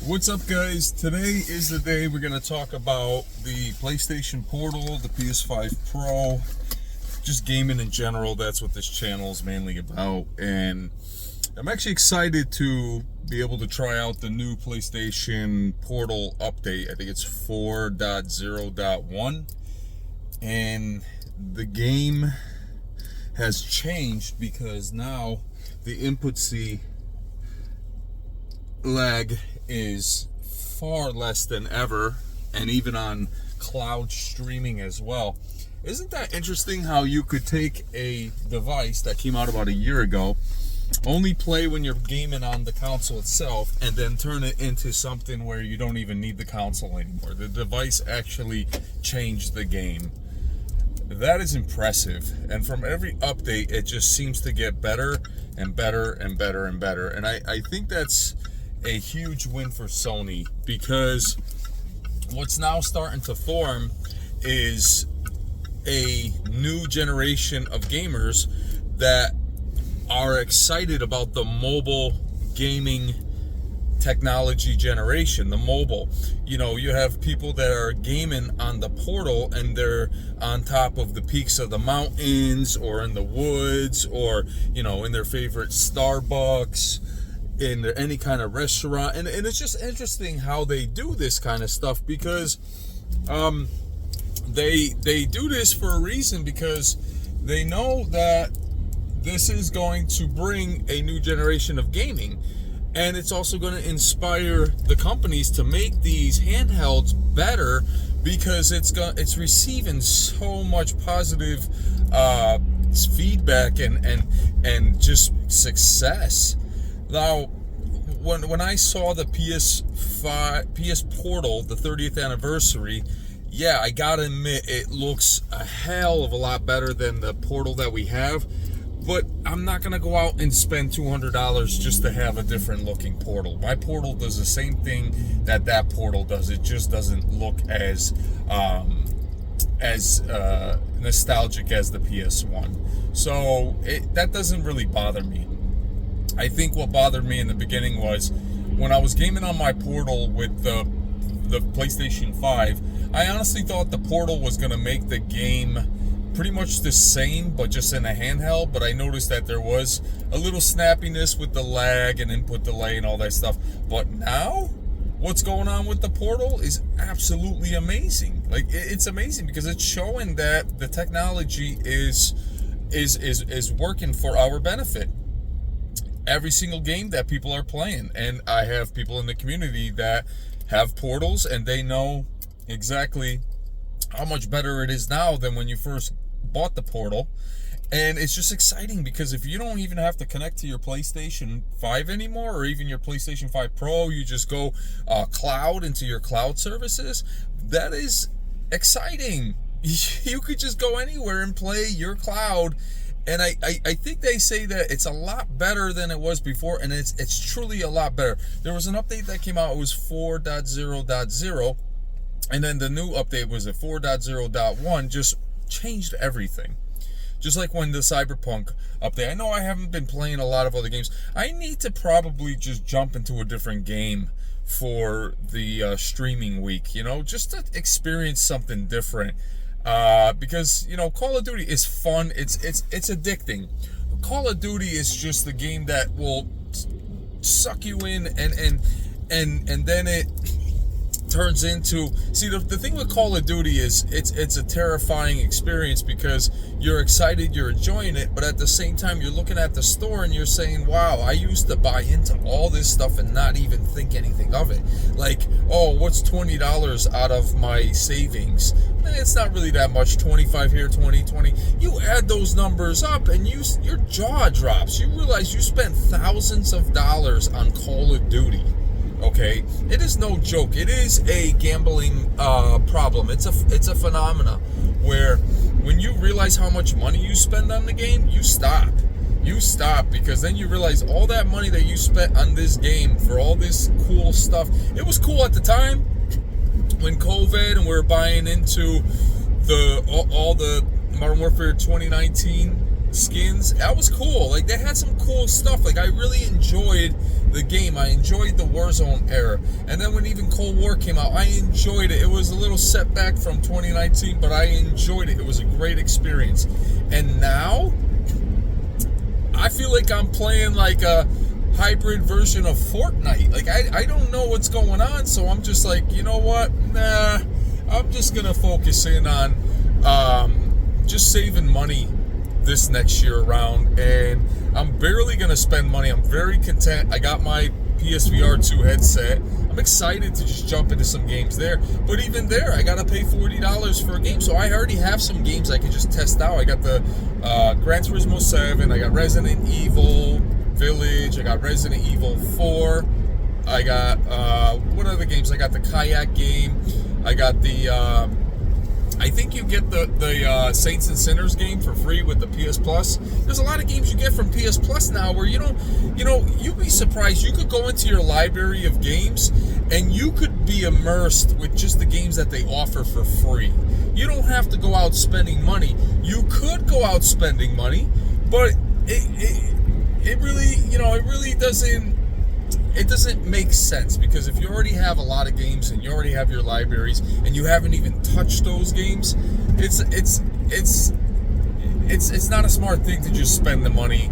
What's up, guys? Today is the day we're going to talk about the PlayStation Portal, the PS5 Pro, just gaming in general. That's what this channel is mainly about. And I'm actually excited to be able to try out the new PlayStation Portal update. I think it's 4.0.1. And the game has changed because now the input C lag is far less than ever, and even on cloud streaming as well. Isn't that interesting how you could take a device that came out about a year ago, only play when you're gaming on the console itself, and then turn it into something where you don't even need the console anymore? The device actually changed the game. That is impressive, and from every update it just seems to get better and better and better and better. And I think that's a huge win for Sony, because what's now starting to form is a new generation of gamers that are excited about the mobile gaming technology generation, the mobile. You know, you have people that are gaming on the Portal and they're on top of the peaks of the mountains or in the woods, or, you know, in their favorite Starbucks, in any kind of restaurant. And it's just interesting how they do this kind of stuff, because they do this for a reason, because they know that this is going to bring a new generation of gaming, and it's also going to inspire the companies to make these handhelds better, because it's receiving so much positive feedback and just success. Now, when I saw the PS Portal, the 30th anniversary, yeah, I gotta admit, it looks a hell of a lot better than the Portal that we have. But I'm not gonna go out and spend $200 just to have a different looking Portal. My Portal does the same thing that Portal does. It just doesn't look as nostalgic as the PS1. So that doesn't really bother me. I think what bothered me in the beginning was when I was gaming on my Portal with the PlayStation 5, I honestly thought the Portal was going to make the game pretty much the same, but just in a handheld. But I noticed that there was a little snappiness with the lag and input delay and all that stuff. But now, what's going on with the Portal is absolutely amazing. Like, it's amazing, because it's showing that the technology is working for our benefit. Every single game that people are playing, and I have people in the community that have Portals, and they know exactly how much better it is now than when you first bought the Portal. And it's just exciting, because if you don't even have to connect to your PlayStation 5 anymore, or even your PlayStation 5 Pro, you just go cloud into your cloud services. That is exciting. You could just go anywhere and play your cloud. And I think they say that it's a lot better than it was before, and it's truly a lot better. There was an update that came out, it was 4.0.0, and then the new update was at 4.0.1, just changed everything. Just like when the Cyberpunk update. I know I haven't been playing a lot of other games. I need to probably just jump into a different game for the streaming week, you know, just to experience something different. Because, you know, Call of Duty is fun. It's addicting. Call of Duty is just the game that will suck you in, and then it turns into, see, the thing with Call of Duty is it's a terrifying experience, because you're excited, you're enjoying it, but at the same time you're looking at the store and you're saying, wow, I used to buy into all this stuff and not even think anything of it. Like, oh, what's $20 out of my savings? It's not really that much. 25 here, 20. You add those numbers up and your jaw drops. You realize you spent thousands of dollars on Call of Duty. Okay, it is no joke. It is a gambling problem. It's a phenomena where when you realize how much money you spend on the game, you stop. You stop, because then you realize all that money that you spent on this game for all this cool stuff. It was cool at the time when COVID and we were buying into all the Modern Warfare 2019 skins. That was cool. Like, they had some cool stuff. Like, I really enjoyed the game. I enjoyed the Warzone era. And then when even Cold War came out, I enjoyed it. It was a little setback from 2019, but I enjoyed it. It was a great experience. And now, I feel like I'm playing like a hybrid version of Fortnite. Like, I don't know what's going on, so I'm just like, you know what? Nah, I'm just going to focus in on just saving money this next year around, and I'm barely going to spend money. I'm very content. I got my PSVR 2 headset. I'm excited to just jump into some games there, but even there, I got to pay $40 for a game, so I already have some games I can just test out. I got the Gran Turismo 7, I got Resident Evil Village, I got Resident Evil 4, I got, what other games? I got the kayak game, I got the, I think you get the Saints and Sinners game for free with the PS Plus. There's a lot of games you get from PS Plus now where you'd be surprised. You could go into your library of games and you could be immersed with just the games that they offer for free. You don't have to go out spending money. You could go out spending money, but it really doesn't make sense, because if you already have a lot of games and you already have your libraries and you haven't even touched those games, it's not a smart thing to just spend the money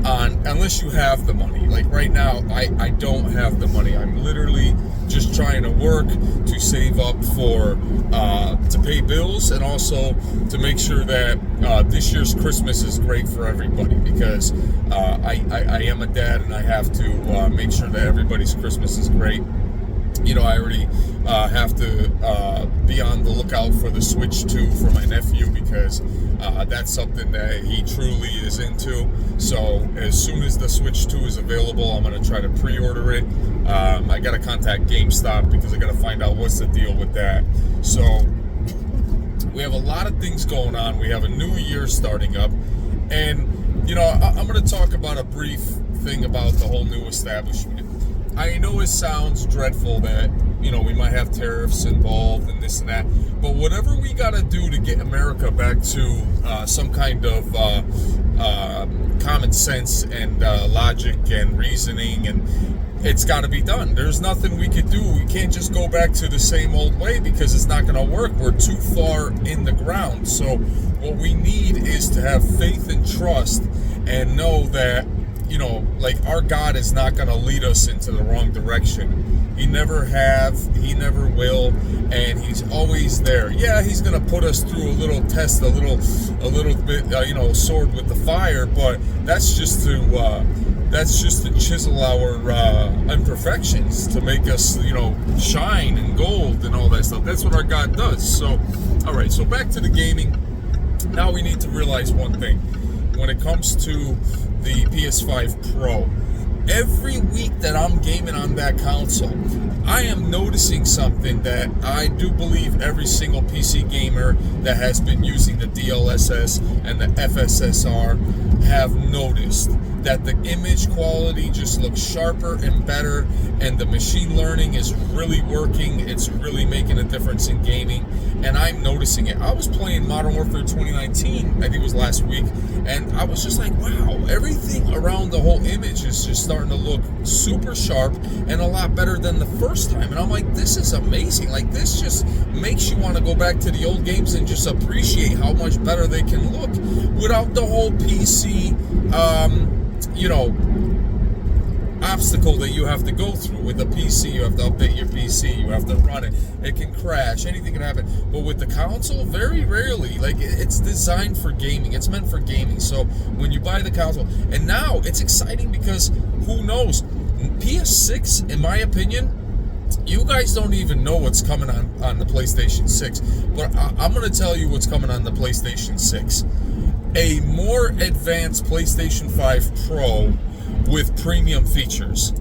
on, unless you have the money. Like right now, I don't have the money. I'm literally just trying to work to save up for to pay bills, and also to make sure that this year's Christmas is great for everybody, because I am a dad and I have to make sure that everybody's Christmas is great. I already have to be on the lookout for the Switch 2 for my nephew, because that's something that he truly is into. So as soon as the Switch 2 is available, I'm going to try to pre-order it. I got to contact GameStop because I got to find out what's the deal with that. So we have a lot of things going on. We have a new year starting up. And, I'm going to talk about a brief thing about the whole new establishment. I know it sounds dreadful that, we might have tariffs involved and this and that, but whatever we got to do to get America back to some kind of common sense and logic and reasoning, and it's got to be done. There's nothing we could do. We can't just go back to the same old way, because it's not going to work. We're too far in the ground. So what we need is to have faith and trust and know that, our God is not going to lead us into the wrong direction. He never have, he never will, and he's always there. Yeah, he's going to put us through a little test, a little bit, sword with the fire, but that's just to chisel our imperfections, to make us, shine and gold and all that stuff. That's what our God does. So, all right, so back to the gaming. Now we need to realize one thing. When it comes to the PS5 Pro, every week that I'm gaming on that console, I am noticing something that I do believe every single PC gamer that has been using the DLSS and the FSSR have noticed, that the image quality just looks sharper and better, and the machine learning is really working. It's really making a difference in gaming, and I'm noticing it. I was playing Modern Warfare 2019, I think it was last week, and I was just like, wow, everything around the whole image is just starting to look super sharp and a lot better than the first time. And I'm like, this is amazing. Like, this just makes you want to go back to the old games and just appreciate how much better they can look without the whole PC obstacle that you have to go through. With a PC, you have to update your PC, you have to run it, it can crash, anything can happen. But with the console, very rarely. Like, it's designed for gaming, it's meant for gaming. So when you buy the console, and now it's exciting because who knows, PS6, in my opinion, you guys don't even know what's coming on the PlayStation 6, but I'm going to tell you what's coming on the PlayStation 6. A more advanced PlayStation 5 Pro with premium features.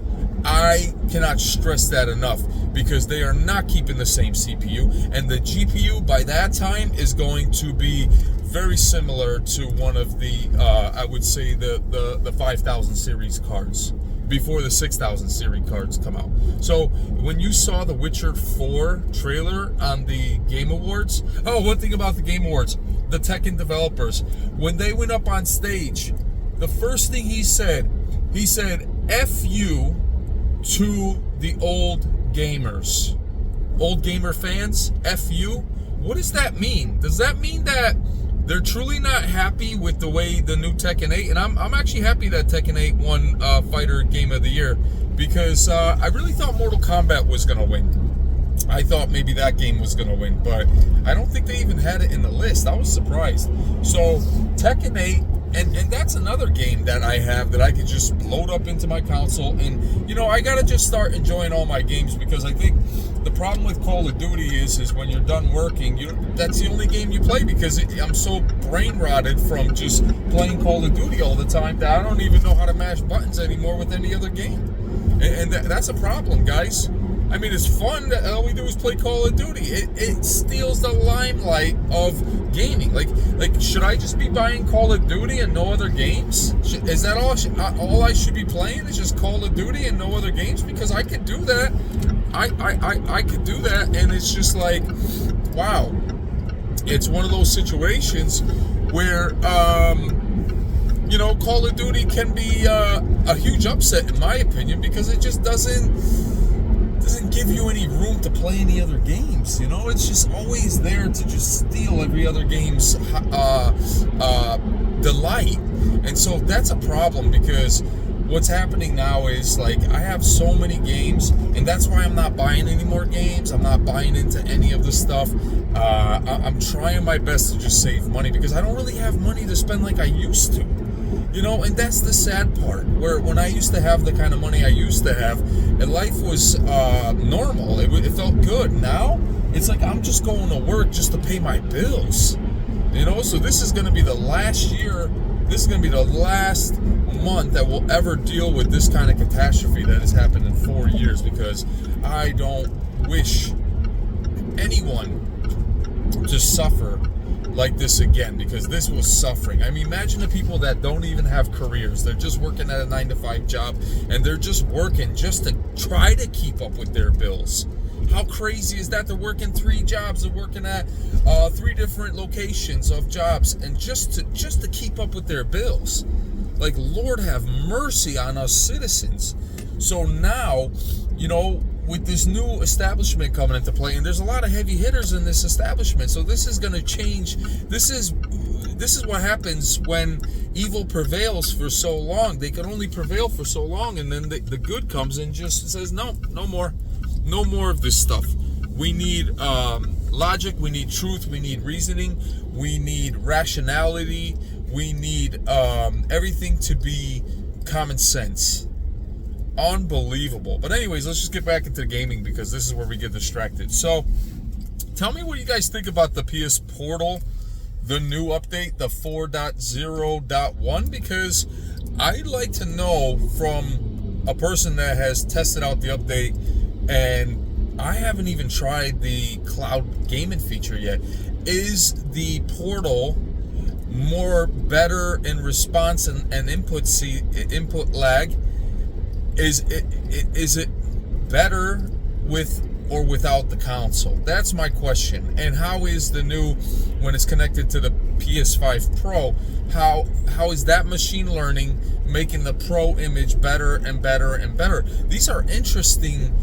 I cannot stress that enough, because they are not keeping the same CPU, and the GPU by that time is going to be very similar to one of the I would say the 5000 series cards before the 6000 series cards come out. So when you saw the Witcher 4 trailer on the Game Awards, one thing about the Game Awards, the Tekken developers, when they went up on stage, the first thing he said, F you, to the old gamers. Old gamer fans, F you. What does that mean? Does that mean that they're truly not happy with the way the new Tekken 8, and I'm actually happy that Tekken 8 won Fighter Game of the Year, because I really thought Mortal Kombat was going to win. I thought maybe that game was going to win, but I don't think they even had it in the list. I was surprised. So Tekken 8, and that's another game that I have that I could just load up into my console, and I got to just start enjoying all my games, because I think the problem with Call of Duty is when you're done working, that's the only game you play, because I'm so brain rotted from just playing Call of Duty all the time that I don't even know how to mash buttons anymore with any other game. And that's a problem, guys. I mean, it's fun that all we do is play Call of Duty. It steals the limelight of gaming. Like, should I just be buying Call of Duty and no other games? Is that all I should be playing is just Call of Duty and no other games? Because I could do that. I could do that, and it's just like, wow. It's one of those situations where, Call of Duty can be a huge upset, in my opinion, because it just doesn't give you any room to play any other games. It's just always there to just steal every other game's delight. And so that's a problem, because what's happening now is, like, I have so many games, and that's why I'm not buying any more games. I'm not buying into any of the stuff. I'm trying my best to just save money, because I don't really have money to spend like I used to. And that's the sad part, where when I used to have the kind of money I used to have, and life was normal, it felt good. Now, it's like I'm just going to work just to pay my bills. So this is going to be the last year, this is going to be the last month that we'll ever deal with this kind of catastrophe that has happened in 4 years, because I don't wish anyone to suffer like this again, because this was suffering. I mean, imagine the people that don't even have careers. They're just working at a 9-to-5 job, and they're just working just to try to keep up with their bills. How crazy is that? They're working 3 jobs. They're working at 3 different locations of jobs, and just to keep up with their bills. Like, Lord have mercy on us citizens. So now, with this new establishment coming into play, and there's a lot of heavy hitters in this establishment, so this is going to change. This is what happens when evil prevails for so long. They can only prevail for so long, and then the good comes and just says, no more of this stuff. We need logic, we need truth, we need reasoning, we need rationality, we need everything to be common sense. Unbelievable. But anyways, let's just get back into gaming, because this is where we get distracted. So tell me what you guys think about the PS Portal, the new update, the 4.0.1, because I'd like to know from a person that has tested out the update, and I haven't even tried the cloud gaming feature yet. Is the Portal better in response and input lag? Is it better with or without the console? That's my question. And how is the new, when it's connected to the PS5 Pro, how is that machine learning making the Pro image better and better and better? These are interesting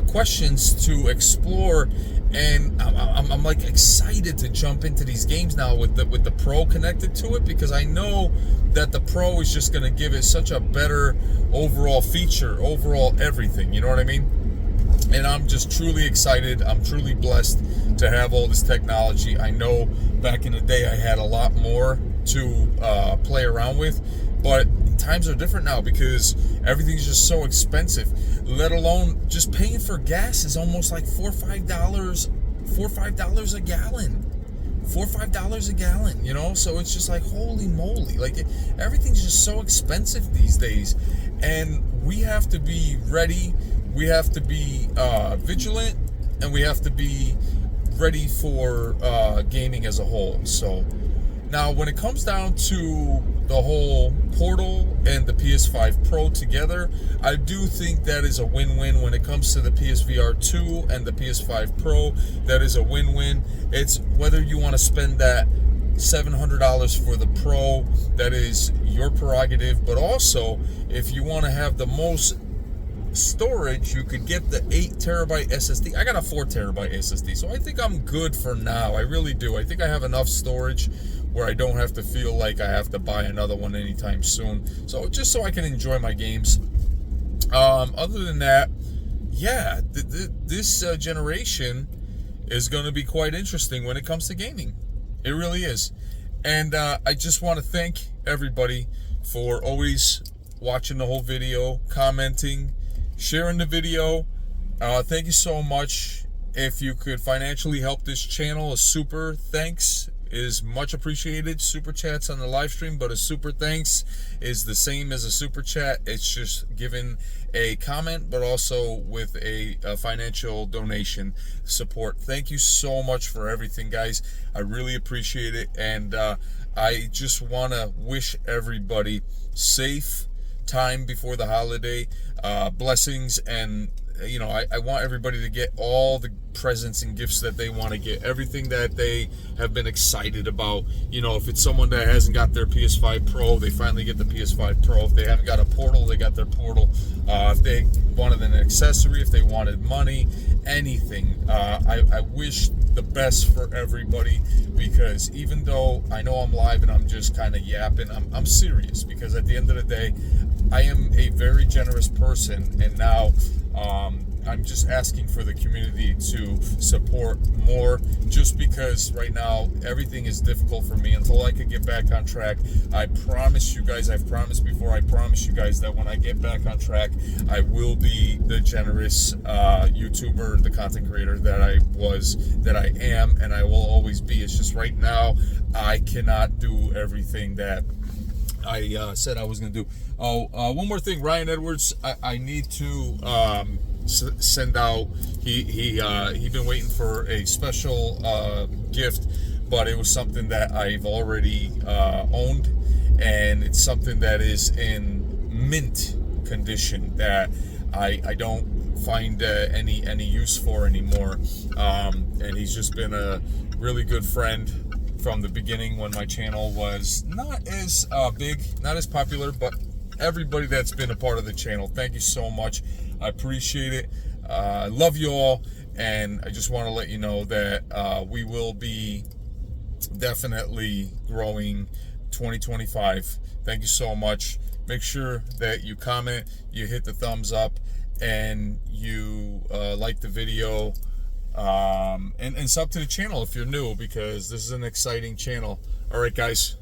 questions to explore, and I'm like excited to jump into these games now with the Pro connected to it, because I know that the Pro is just going to give it such a better overall feature, overall everything, you know what I mean? And I'm just truly excited. I'm truly blessed to have all this technology. I know back in the day I had a lot more to play around with, but times are different now, because everything's just so expensive. Let alone just paying for gas is almost like $4 or $5 a gallon. $4 or $5 a gallon, so it's just like, holy moly, like everything's just so expensive these days, and we have to be ready, we have to be vigilant, and we have to be ready for gaming as a whole. So now when it comes down to the whole Portal and the PS5 Pro together, I do think that is a win-win. When it comes to the PSVR 2 and the PS5 Pro, that is a win-win. It's whether you want to spend that $700 for the Pro, that is your prerogative, but also if you want to have the most storage, you could get the 8 terabyte SSD. I got a 4 terabyte SSD, so I think I'm good for now. I really do. I think I have enough storage where I don't have to feel like I have to buy another one anytime soon. So just so I can enjoy my games. Other than that, yeah, this generation is going to be quite interesting when it comes to gaming. It really is. And I just want to thank everybody for always watching the whole video, commenting, sharing the video. Thank you so much. If you could financially help this channel, a super thanks is much appreciated. Super chats on the live stream, but a super thanks is the same as a super chat. It's just giving a comment, but also with a financial donation support. Thank you so much for everything, guys. I really appreciate it. And I just want to wish everybody safe time before the holiday, blessings, and I want everybody to get all the presents and gifts that they want to get, everything that they have been excited about. If it's someone that hasn't got their PS5 Pro, they finally get the PS5 Pro. If they haven't got a Portal, they got their Portal. If they wanted an accessory, if they wanted money, anything. I wish the best for everybody, because even though I know I'm live and I'm just kind of yapping, I'm serious, because at the end of the day, I am a very generous person, and now I'm just asking for the community to support more, just because right now everything is difficult for me. Until I could get back on track, I promise you guys, I've promised before, I promise you guys that when I get back on track, I will be the generous YouTuber, the content creator that I am, and I will always be. It's just right now I cannot do everything that I said I was going to do. One more thing, Ryan Edwards, I need to send out, he been waiting for a special gift, but it was something that I've already owned, and it's something that is in mint condition that I don't find any use for anymore, and he's just been a really good friend from the beginning, when my channel was not as big, not as popular, but everybody that's been a part of the channel, thank you so much. I appreciate it. I love you all, and I just want to let you know that we will be definitely growing 2025. Thank you so much. Make sure that you comment, you hit the thumbs up, and you like the video. And sub to the channel if you're new, because this is an exciting channel. All right, guys.